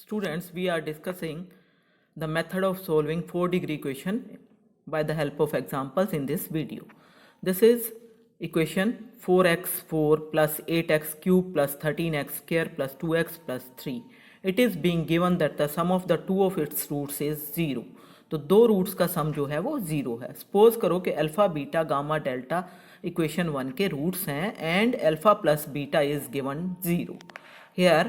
Students, we are discussing the method of solving 4-degree equation by the help of examples in this video. This is equation 4x4 plus 8x cube plus 13x square plus 2x plus 3. It is being given that the sum of the two of its roots is 0. तो दो roots का सम जो है वो 0 है. Suppose करो कि alpha beta gamma delta equation 1 के रूट्स हैं and alpha plus beta is given 0. Here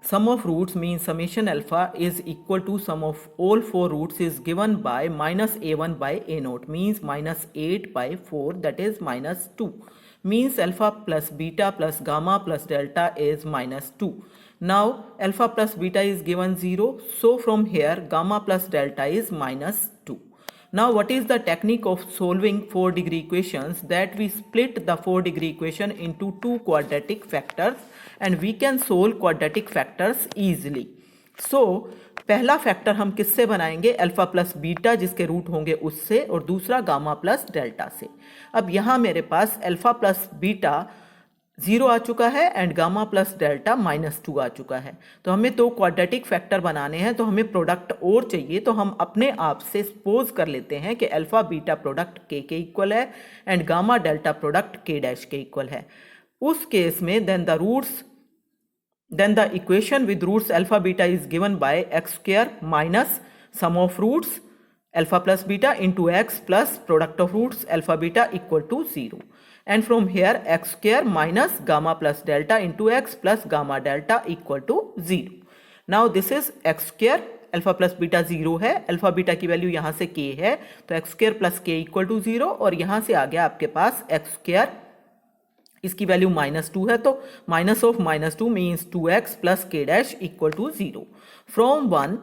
sum of roots means summation alpha is equal to sum of all four roots is given by minus a1 by a0 means minus 8 by 4, that is minus 2, means alpha plus beta plus gamma plus delta is minus 2. Now alpha plus beta is given 0, so from here gamma plus delta is minus 2. Now what is the technique of solving 4-degree equations? That we split the 4-degree equation into two quadratic factors and we can solve quadratic factors easily. So पहला factor हम किससे बनाएंगे? Alpha plus beta जिसके root होंगे उससे, और दूसरा gamma plus delta से. अब यहाँ मेरे पास अल्फा प्लस बीटा 0 आ चुका है एंड गामा प्लस डेल्टा -2 आ चुका है. तो हमें तो क्वाड्रेटिक फैक्टर बनाने हैं, तो हमें प्रोडक्ट और चाहिए. तो हम अपने आप से सपोज कर लेते हैं कि अल्फा बीटा प्रोडक्ट के इक्वल है एंड गामा डेल्टा प्रोडक्ट के डैश के इक्वल है. उस केस में then the equation with roots alpha beta is given by x square minus sum of roots alpha plus beta into x plus product of roots alpha beta equal to 0. And from here x square minus gamma plus delta into x plus gamma delta equal to 0. Now this is x square, alpha plus beta 0 है, alpha beta की value यहाँ से k है, तो x square plus k equal to 0, और यहाँ से आ गया आपके पास x square, इसकी वैल्यू -2 है, तो minus of -2 means 2x plus k dash equal to 0. From 1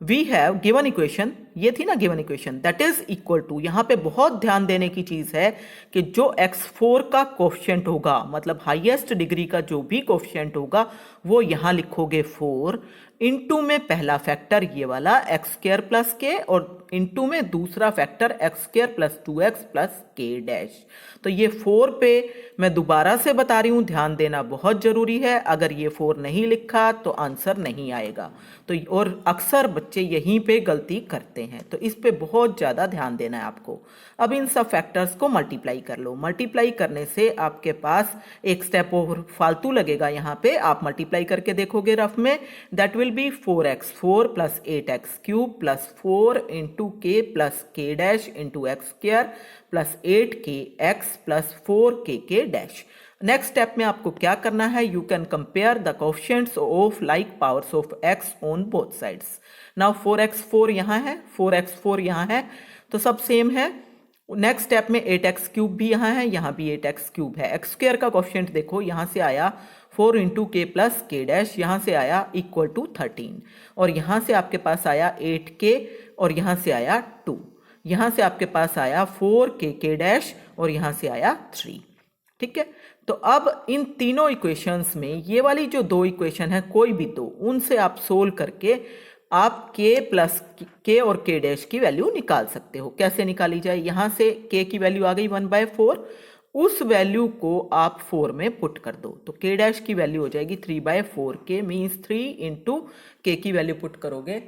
we have given equation, ये थी ना given equation, that is equal to, यहाँ पे बहुत ध्यान देने की चीज है कि जो x4 का कोफिशिएंट होगा, मतलब हाईएस्ट डिग्री का जो भी कोफिशिएंट होगा वो यहाँ लिखोगे 4, इनटू में पहला फैक्टर ये वाला x स्क्वायर प्लस के, और इनटू में दूसरा factor x square plus 2x plus k dash. तो ये 4 पे मैं दोबारा से बता रही हूँ, ध्यान देना बहुत जरूरी है. अगर ये 4 नहीं लिखा तो आंसर नहीं आएगा. तो और अक्सर बच्चे यहीं पे गलती करते हैं, तो इस पे बहुत ज़्यादा ध्यान देना है आपको. अब इन सब फैक्टर्स को मल्टीप्लाई कर लो. मल्टीप्लाई करने से आपके पास एक स्टेप और फालतू लगेगा. यहाँ पे आप मल्टीप्लाई करके देखोगे रफ में, that will be 4x4 plus 8x cube plus 4 into के प्लस के dash into x square plus 8kx plus 4k dash. Next step में आपको क्या करना है? You can compare the coefficients of like powers of x on both sides. Now 4x4 यहाँ है, 4x4 यहाँ है, तो सब सेम है. नेक्स्ट स्टेप में 8x क्यूब भी यहाँ है, यहाँ भी 8x क्यूब है. एक्स स्क्वायर का कोफिशिएंट देखो, यहाँ से आया 4 इंटू के प्लस के डैश, यहाँ से आया इक्वल टू 13, और यहाँ से आपके पास आया 8k, और यहाँ से आया 2, यहाँ से आपके पास आया 4k डैश, और यहाँ से आया 3. ठीक है. तो अब इन तीनों इक्वेशंस में ये वाली जो दो इक्वेशन है, कोई भी दो, उनसे आप सोल्व करके आप k प्लस k और k डैश की वैल्यू निकाल सकते हो. कैसे निकाली जाए? यहाँ से k की वैल्यू आ गई 1/4, उस वैल्यू को आप 4 में पुट कर दो, तो k डैश की वैल्यू हो जाएगी 3/4k मीन्स 3 इंटू k की वैल्यू पुट करोगे,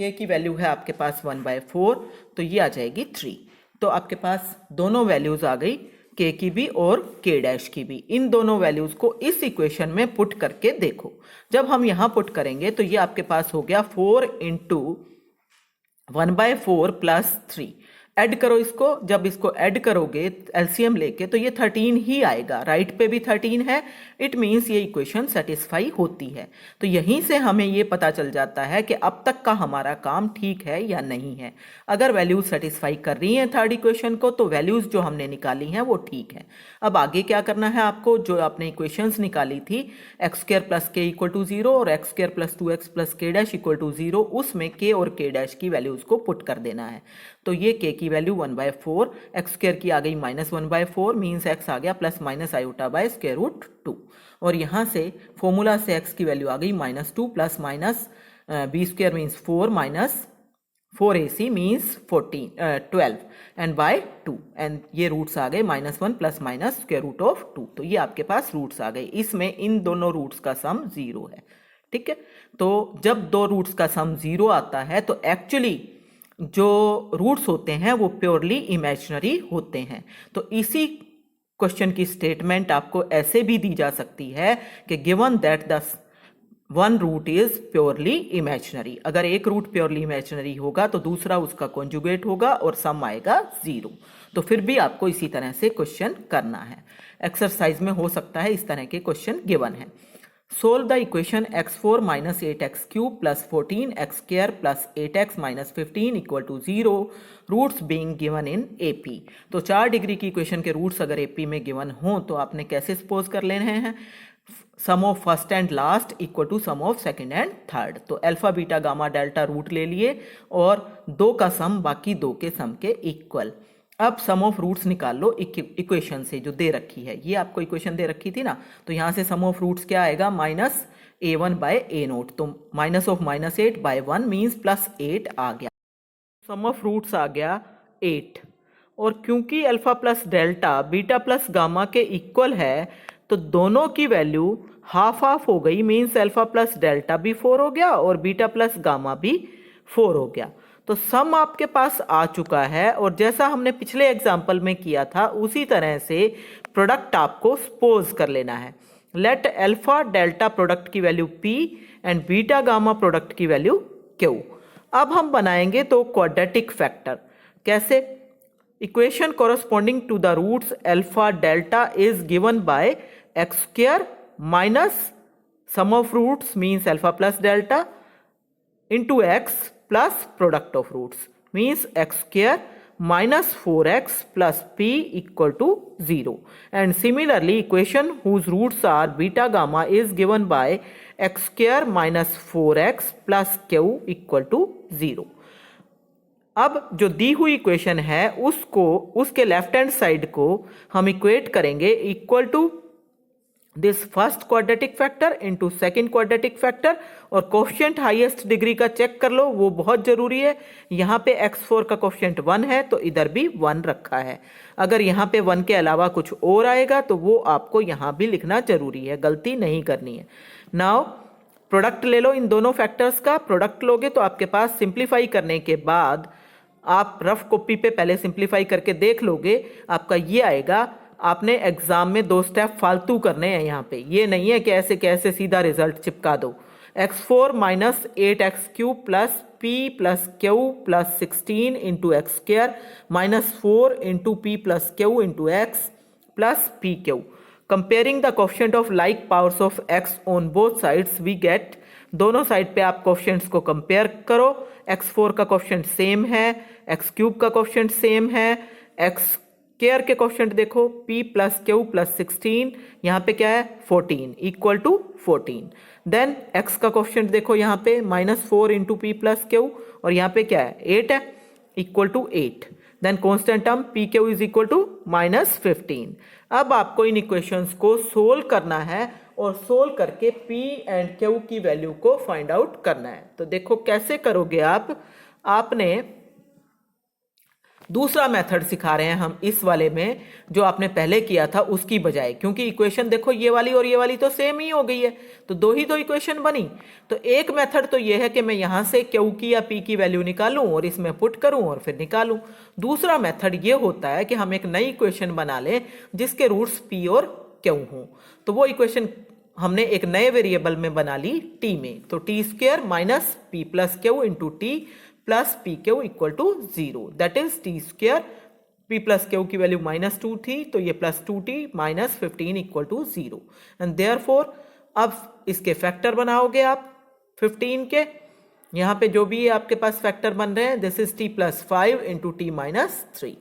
k की वैल्यू है आपके पास 1/4, तो ये आ जाएगी 3. तो आपके पास दोनों वैल्यूज आ गई, k की भी और k डैश की भी. इन दोनों वैल्यूज को इस इक्वेशन में पुट करके देखो. जब हम यहाँ पुट करेंगे तो ये आपके पास हो गया 4 इंटू 1/4 प्लस 3. ऐड करो इसको. जब इसको ऐड करोगे एलसीएम लेके तो ये 13 ही आएगा. राइट पे भी 13 है, इट मीन्स ये इक्वेशन सेटिस्फाई होती है. तो यहीं से हमें ये पता चल जाता है कि अब तक का हमारा काम ठीक है या नहीं है. अगर वैल्यूज सेटिस्फाई कर रही हैं थर्ड इक्वेशन को, तो वैल्यूज जो हमने निकाली हैं वो ठीक है. अब आगे क्या करना है आपको? जो आपने इक्वेशंस निकाली थी एक्स स्क्वायर प्लस के इक्वल टू 0 और x square plus 2x plus के डैश इक्वल टू 0, उसमें k और k डैश की वैल्यूज को पुट कर देना है. तो ये k की वैल्यू 1/4, एक्स स्क्वायर की आ गई -1/4 मीन्स x आ गया plus minus iota by square root 2, और यहाँ से फॉर्मूला से x की वैल्यू आ गई -2 plus minus b square means 4 minus 4ac means 12 and by 2, and ये रूट्स आ गए -1 plus minus square root of 2. तो ये आपके पास रूट्स आ गए. इसमें इन दोनों रूट्स का सम 0 है. ठीक है। तो जब दो रूट्स का सम 0 आता है तो एक्चुअली जो रूट्स होते हैं वो प्योरली इमेजिनरी होते हैं। तो इसी क्वेश्चन की स्टेटमेंट आपको ऐसे भी दी जा सकती है कि given that the one root is purely imaginary, अगर एक रूट प्योरली इमेजिनरी होगा तो दूसरा उसका कॉन्जुगेट होगा और सम आएगा 0। तो फिर भी आपको इसी तरह से क्वेश्चन करना है। एक्सरसाइज में हो सकता है इस तरह के क्वेश्चन गिवन है। Solve the equation x4 minus 8x cube plus 14x square plus 8x minus 15 equal to 0, roots being given in AP. तो 4 डिग्री की इक्वेशन के रूट्स अगर एपी में गिवन हो तो आपने कैसे सपोज कर लेने हैं, sum of first and last equal to sum of second and third. तो alpha beta gamma delta root ले लिए और 2 का सम बाकी 2 के सम के इक्वल। अब सम ऑफ रूट्स निकाल लो इक्वेशन से जो दे रखी है, ये आपको इक्वेशन दे रखी थी ना, तो यहां से सम ऑफ रूट्स क्या आएगा, minus a1 by a naught. तो minus of minus 8 by 1 means plus 8 आ गया। सम ऑफ रूट्स आ गया 8, और क्योंकि alpha plus delta beta plus gamma के इक्वल है तो दोनों की वैल्यू हाफ हाफ हो गई, मीन्स अल्फा प्लस डेल्टा भी 4 हो गया और बीटा प्लस गामा भी 4 हो गया। तो सम आपके पास आ चुका है, और जैसा हमने पिछले एग्जाम्पल में किया था उसी तरह से प्रोडक्ट आपको सपोज कर लेना है। लेट अल्फा डेल्टा प्रोडक्ट की value p and beta gamma product की वैल्यू q। अब हम बनाएंगे तो क्वाड्रेटिक फैक्टर। कैसे, equation corresponding to the roots alpha delta is given by x square minus sum of roots means alpha plus delta into x plus product of roots means x square minus 4x plus p equal to 0. And similarly equation whose roots are beta gamma is given by x square minus 4x plus q equal to 0. अब जो दी हुई equation है उसको उसके left hand side को हम equate करेंगे equal to this first quadratic factor into second quadratic factor, और कोफिशिएंट हाईएस्ट डिग्री का चेक कर लो, वो बहुत जरूरी है। यहाँ पे x4 का कोफिशिएंट 1 है तो इधर भी 1 रखा है। अगर यहाँ पे 1 के अलावा कुछ और आएगा तो वो आपको यहाँ भी लिखना जरूरी है, गलती नहीं करनी है। नाउ प्रोडक्ट ले लो इन दोनों फैक्टर्स का। प्रोडक्ट लोगे तो आपके पास सिंप्लीफाई करने के बाद आप रफ कॉपी पे पहले सिंप्लीफाई करके देख लोगे, आपका ये आएगा। आपने एग्जाम में 2 स्टेप फालतू करने हैं यहाँ पे, ये नहीं है कि ऐसे कैसे सीधा रिजल्ट चिपका दो। x4 minus 8x cube plus p plus q plus 16 into x square minus 4 into p plus q into x plus p q. Comparing the coefficient of like powers of x on both sides we get, दोनों side पे आप coefficients को compare करो। x4 का coefficient same है, x cube का coefficient same है, x square के कोफिशिएंट देखो p प्लस क्यू प्लस 16, यहाँ पे क्या है 14 इक्वल टू 14। देन x का कोफिशिएंट देखो यहाँ पे minus 4 into p plus q, और यहाँ पे क्या है 8 है equal to 8। Then constant term p q is equal to minus 15। अब आपको इन इक्वेशंस को सोल्व करना है और सोल्व करके p एंड q की वैल्यू को फाइंड आउट करना है। तो देखो कैसे करोगे आप, आपने दूसरा मेथड सिखा रहे हैं हम इस वाले में जो आपने पहले किया था उसकी बजाय, क्योंकि इक्वेशन देखो ये वाली और ये वाली तो सेम ही हो गई है, तो 2 ही 2 इक्वेशन बनी। तो एक मेथड तो ये है कि मैं यहां से क्यू की या पी की वैल्यू निकालूं और इसमें पुट करूं और फिर निकालूं। दूसरा मेथड ये होता है कि हम एक नई इक्वेशन बना लें जिसके रूट्स पी और क्यू हों। तो वो इक्वेशन हमने एक नए वेरिएबल में बना ली टी में, तो t square minus p plus q into t plus p q equal to 0, that is t square. P plus q की वैल्यू माइनस 2 थी तो ये plus 2t minus 15 equal to 0। And therefore अब इसके फैक्टर बनाओगे आप 15 के, यहाँ पे जो भी आपके पास फैक्टर बन रहे हैं this is t plus 5 into T minus 3।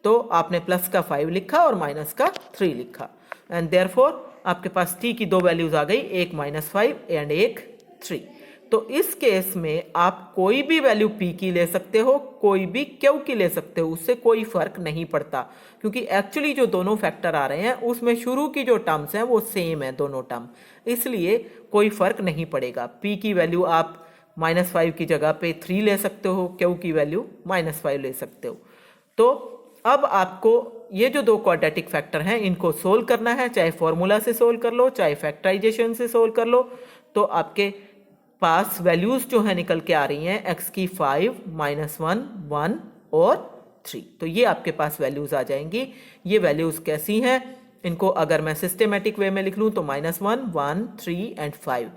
तो आपने प्लस का 5 लिखा और माइनस का 3 लिखा, एंड देयरफॉर आपके पास t की 2 वैल्यूज आ गई, एक माइनस 5 एंड एक 3। तो इस केस में आप कोई भी वैल्यू p की ले सकते हो, कोई भी q की ले सकते हो, उससे कोई फर्क नहीं पड़ता, क्योंकि एक्चुअली जो दोनों फैक्टर आ रहे हैं उसमें शुरू की जो टर्म्स हैं वो सेम है दोनों टर्म, इसलिए कोई फर्क नहीं पड़ेगा। p की वैल्यू आप माइनस 5 की जगह पे 3 ले सकते हो, q की वैल्यू माइनस 5 ले सकते हो। तो अब आपको ये जो 2 क्वाड्रेटिक फैक्टर हैं इनको सोल्व करना है, चाहे फॉर्मूला से सोल्व कर लो चाहे फैक्टराइजेशन से सोल्व कर लो। तो आपके पास वैल्यूज जो है निकल के आ रही हैं x की 5, -1, 1 और 3। तो ये आपके पास वैल्यूज आ जाएंगी। ये वैल्यूज कैसी हैं, इनको अगर मैं सिस्टेमेटिक वे में लिख लूं तो -1, 1, 3 एंड 5।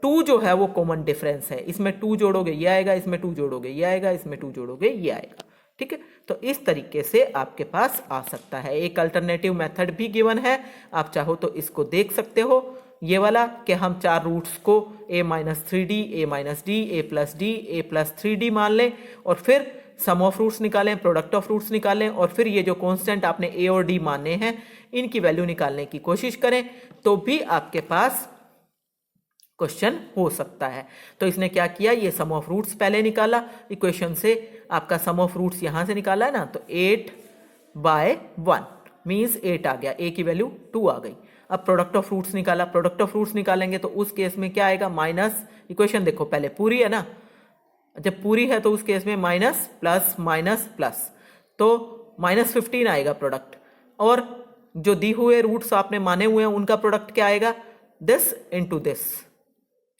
2 जो है वो कॉमन डिफरेंस है, इसमें 2 जोड़ोगे ये आएगा, इसमें 2 जोड़ोगे ये आएगा, इसमें 2 जोड़ोगे ये आएगा। ठीक है, तो इस तरीके से आपके पास आ सकता है। एक अल्टरनेटिव मेथड भी गिवन है, आप चाहो तो इसको देख सकते हो, ये वाला कि हम 4 रूट्स को a-3d, a-d, a+d, a+3d मान लें और फिर सम ऑफ रूट्स निकालें, प्रोडक्ट ऑफ रूट्स निकालें और फिर ये जो कांस्टेंट आपने a और d माने हैं इनकी वैल्यू निकालने की कोशिश करें, तो भी आपके पास क्वेश्चन हो सकता है। तो इसने क्या किया, ये सम ऑफ रूट्स पहले निकाला इक्वेशन से, आपका सम ऑफ रूट्स यहां से निकाला है ना, तो 8/1 मींस 8 आ गया, a की वैल्यू 2 आ गई। अब प्रोडक्ट ऑफ रूट्स निकाला, प्रोडक्ट ऑफ रूट्स निकालेंगे तो उस केस में क्या आएगा, माइनस, इक्वेशन देखो पहले पूरी है ना, जब पूरी है तो उस केस में माइनस प्लस माइनस प्लस, तो -15 आएगा प्रोडक्ट। और जो दी हुए रूट्स आपने माने हुए हैं उनका प्रोडक्ट क्या आएगा, this into this,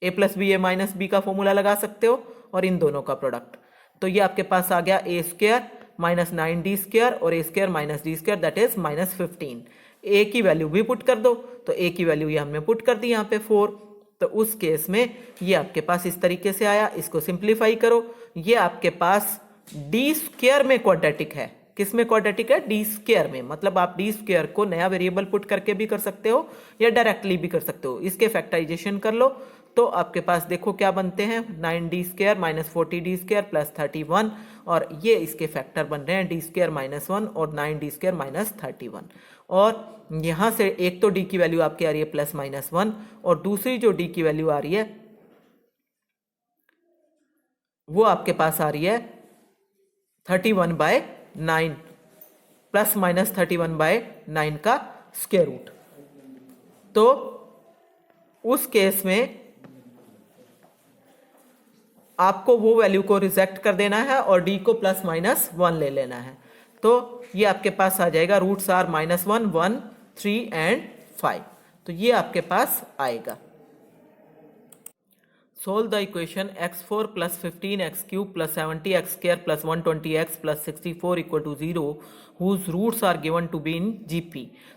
a+b a-b का फॉर्मूला लगा सकते हो और इन दोनों का प्रोडक्ट। तो ये आपके पास आ गया a² -9d² और a² -d² that is -15। a की वैल्यू भी पुट कर दो, तो a की वैल्यू ये हमने पुट कर दी यहाँ पे 4। तो उस केस में ये आपके पास इस तरीके से आया। इसको सिंप्लीफाई करो, ये आपके पास d² में क्वाड्रेटिक है। किस में क्वाड्रेटिक है, d² में, मतलब आप d² को नया वेरिएबल पुट करके भी कर सकते हो या डायरेक्टली भी कर सकते हो। इसके फैक्टराइजेशन कर लो तो आपके पास देखो क्या बनते हैं, 9d² -40d² + 31 और ये इसके फैक्टर बन रहे हैं d² -1 और 9d² -31। और यहां से एक तो d की वैल्यू आपकी आ रही है +-1 और दूसरी जो d की वैल्यू आ रही है वो आपके पास आ रही है 31/9 ±31/9 का स्क्वायर रूट। तो उस केस में आपको वो वैल्यू को रिजेक्ट कर देना है और d को +-1 ले लेना है। तो ये आपके पास आ जाएगा, रूट्स आर -1, 1, 3 एंड 5। तो ये आपके पास आएगा। Solve the equation x4 + 15x³ + 70x² + 120x + 64 = 0 whose roots are given to be in GP।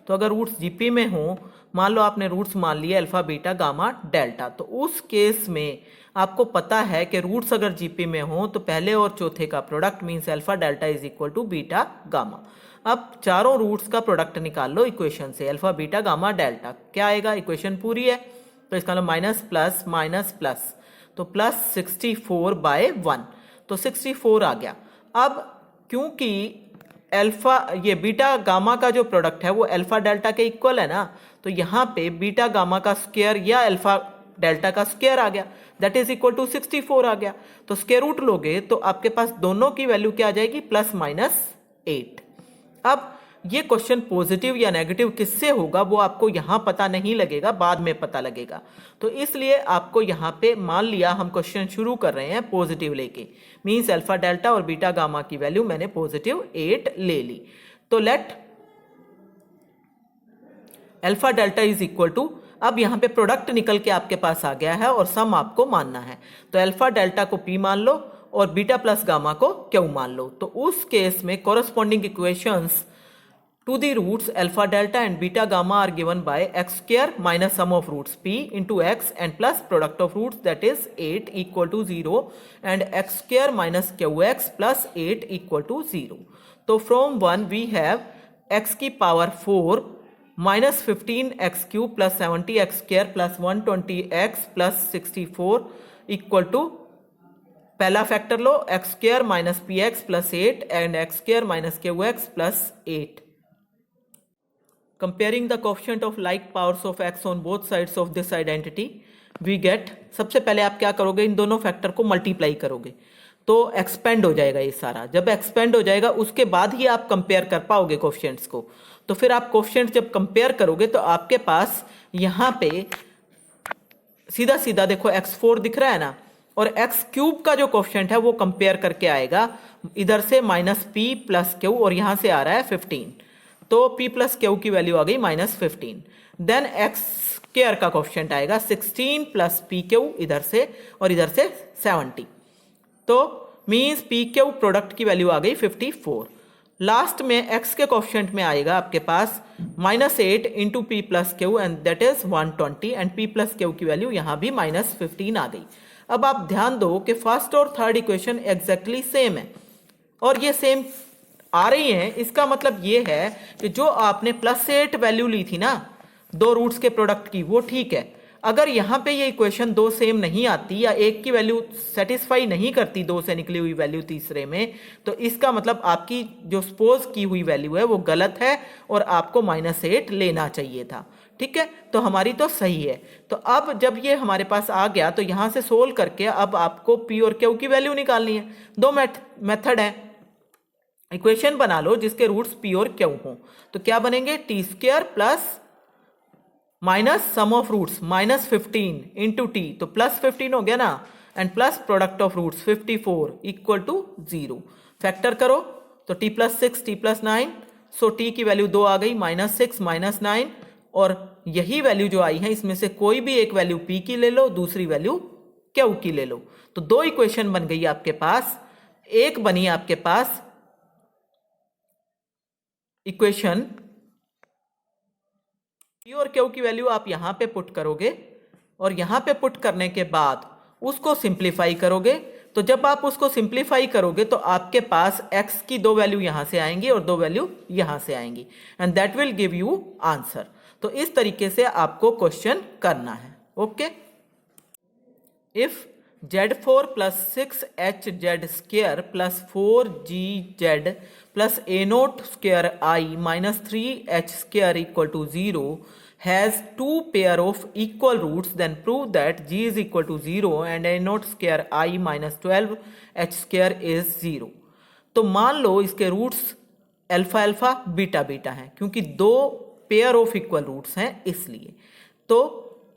तो अगर रूट्स जीपी में हो, मान लो आपने रूट्स मान लिए अल्फा बीटा गामा डेल्टा, तो उस केस में आपको पता है कि रूट्स अगर जीपी में हो तो पहले और चौथे का product means alpha delta is equal to beta gamma. अब चारों रूट्स का प्रोडक्ट निकाल लो इक्वेशन से, अल्फा बीटा गामा डेल्टा क्या आएगा, इक्वेशन पूरी है तो इसका मतलब माइनस प्लस माइनस प्लस, तो +64/1, तो 64 आ गया। अब क्योंकि अल्फा ये बीटा गामा का जो प्रोडक्ट है वो अल्फा डेल्टा के इक्वल है ना, तो यहाँ पे बीटा गामा का स्क्वायर या अल्फा डेल्टा का स्क्वायर आ गया, दैट इज इक्वल टू 64 आ गया। तो स्क्वायर रूट लोगे तो आपके पास दोनों की वैल्यू क्या आ जाएगी, +-8। अब ये क्वेश्चन पॉजिटिव या नेगेटिव किससे होगा वो आपको यहां पता नहीं लगेगा, बाद में पता लगेगा। तो इसलिए आपको यहां पे मान लिया हम क्वेश्चन शुरू कर रहे हैं पॉजिटिव लेके, मींस अल्फा डेल्टा और बीटा गामा की वैल्यू मैंने +8 ले ली। तो let alpha delta is equal to, अब यहां पे प्रोडक्ट निकल के आपके पास आ गया है और सम आपको मानना है, तो अल्फा डेल्टा को P मान लो और बीटा प्लस गामा को Q मान लो। तो उस केस में corresponding equations to the roots alpha delta and beta gamma are given by x² minus sum of roots p into x and plus product of roots that is 8 equal to 0 and x² minus qx plus 8 equal to 0. So from 1 we have x की power 4 minus 15x³ plus 70x² plus 120x plus 64 equal to, पहला factor low x² minus px plus 8 and x² minus qx plus 8. Comparing the coefficient of like powers of x on both sides of this identity we get, सबसे पहले आप क्या करोगे, इन दोनों factor को multiply करोगे तो एक्सपेंड हो जाएगा ये सारा। जब एक्सपेंड हो जाएगा उसके बाद ही आप कंपेयर कर पाओगे कोएफिशिएंट्स को। तो फिर आप कोएफिशिएंट्स जब कंपेयर करोगे तो आपके पास यहाँ पे सीधा सीधा देखो x4 दिख रहा है ना, और x³ का जो कोएफिशिएंट है वो कंपेयर करके आएगा इधर से -p + q और यहाँ से आ रहा है 15, तो p + q की वैल्यू आ गई -15। देन एक्स स्क्वायर का कोफिशिएंट आएगा 16 प्लस पी क्यू इधर से और इधर से 70, तो मीन्स पी क्यू प्रोडक्ट की वैल्यू आ गई 54। लास्ट में एक्स के कोफिशिएंट में आएगा आपके पास -8 into p plus Q and that is 120 and P plus q की वैल्यू यहां भी -15 आ गई। अब आप ध्यान दो कि फर्स्ट और थर्ड इक्वेशन एग्जैक्टली सेम है और ये सेम आ रही हैं, इसका मतलब ये है कि जो आपने +8 वैल्यू ली थी ना दो रूट्स के प्रोडक्ट की वो ठीक है। अगर यहां पे ये इक्वेशन दो सेम नहीं आती या एक की वैल्यू सेटिस्फाई नहीं करती दो से निकली हुई वैल्यू तीसरे में, तो इसका मतलब आपकी जो सपोज की हुई वैल्यू है वो गलत है और आपको -8 लेना चाहिए था। ठीक है, तो हमारी तो सही है। तो अब जब ये हमारे पास आ गया तो यहां से सोल्व करके अब आपको पी और क्यू की वैल्यू निकालनी है। दो मेथड है, इक्वेशन बना लो जिसके रूट्स पी और क्यू हो, तो क्या बनेंगे t² plus minus sum of roots -15 into t, तो +15 हो गया ना, and plus product of roots 54 equal to 0। Factor करो तो t + 6 t + 9, सो t की वैल्यू 2 आ गई, -6 -9, और यही वैल्यू जो आई है इसमें से कोई भी एक वैल्यू p की ले लो, दूसरी वैल्यू q की ले लो, तो दो इक्वेशन बन गई आपके पास। एक बनी आपके पास इक्वेशन पी और क्यू की वैल्यू आप यहां पे पुट करोगे और यहां पे पुट करने के बाद उसको सिंप्लीफाई करोगे, तो जब आप उसको सिंप्लीफाई करोगे तो आपके पास x की दो वैल्यू यहां से आएंगी और दो वैल्यू यहां से आएंगी and that will give you answer. तो इस तरीके से आपको क्वेश्चन करना है। Okay, if Z4 plus 6HZ square plus 4GZ plus A0 square I minus 3H square equal to 0 has two pair of equal roots, then prove that G is equal to 0 and A0 square I minus 12H square is 0। तो मान लो इसके roots alpha alpha beta beta हैं, क्योंकि दो pair of equal roots हैं इसलिए, तो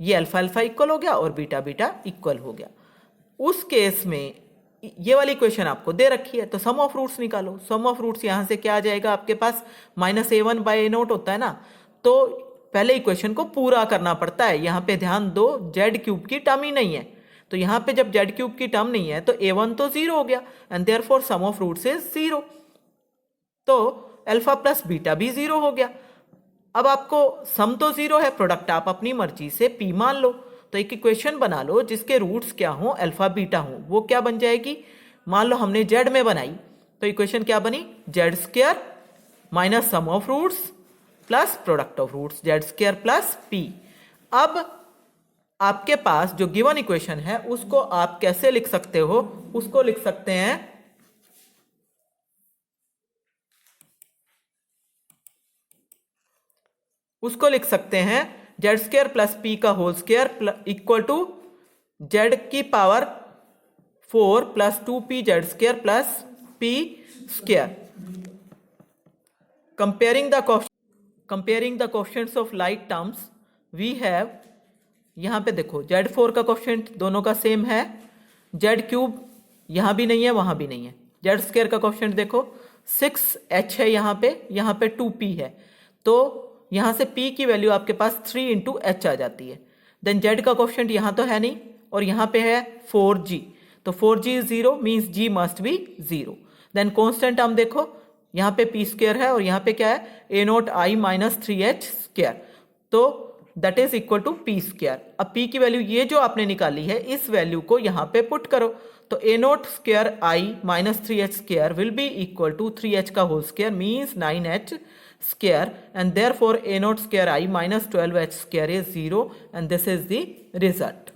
ये अल्फा अल्फा इक्वल हो गया और बीटा बीटा इक्वल हो गया। उस केस में ये वाली इक्वेशन आपको दे रखी है तो सम ऑफ रूट्स निकालो। सम ऑफ रूट्स यहां से क्या आ जाएगा आपके पास, -a1/a0 होता है ना, तो पहले इक्वेशन को पूरा करना पड़ता है। यहां पे ध्यान दो z³ की टर्म ही नहीं है, तो यहां पे जब z³ की टर्म नहीं है तो a1 तो 0 हो गया and therefore sum of roots is 0, तो अल्फा प्लस बीटा भी 0 हो गया। अब आपको सम तो 0 है, प्रोडक्ट आप अपनी मर्जी से p मान लो, तो एक इक्वेशन बना लो जिसके रूट्स क्या हो, अल्फा बीटा हो। वो क्या बन जाएगी, मान लो हमने z में बनाई तो इक्वेशन क्या बनी, z² minus sum of roots plus product of roots z² plus p। अब आपके पास जो गिवन इक्वेशन है उसको आप कैसे लिख सकते हो, उसको लिख सकते हैं z² प्लस p का whole square equal to z की power 4 plus 2pz² plus p square. Comparing the coefficients of like terms we have, यहां पे देखो z4 का कोएफिशिएंट दोनों का सेम है, z³ यहां भी नहीं है वहां भी नहीं है। z² का कोएफिशिएंट देखो 6h है, यहां पे 2p है, तो यहां से p की वैल्यू आपके पास 3 इंटू h आ जाती है। देन z का कोएफिशिएंट यहां तो है नहीं और यहां पे है 4g, तो 4g is 0 means g must be 0। Then constant term देखो, यहां पे p² है और यहां पे क्या है a0 i माइनस 3h², तो that is equal to p²। अब p की वैल्यू ये जो आपने निकाली है इस वैल्यू को यहां पे पुट करो, तो a0² i minus 3h² will be equal to 3h का whole square means 9h² and therefore a0² i minus 12h² is 0 and this is the result।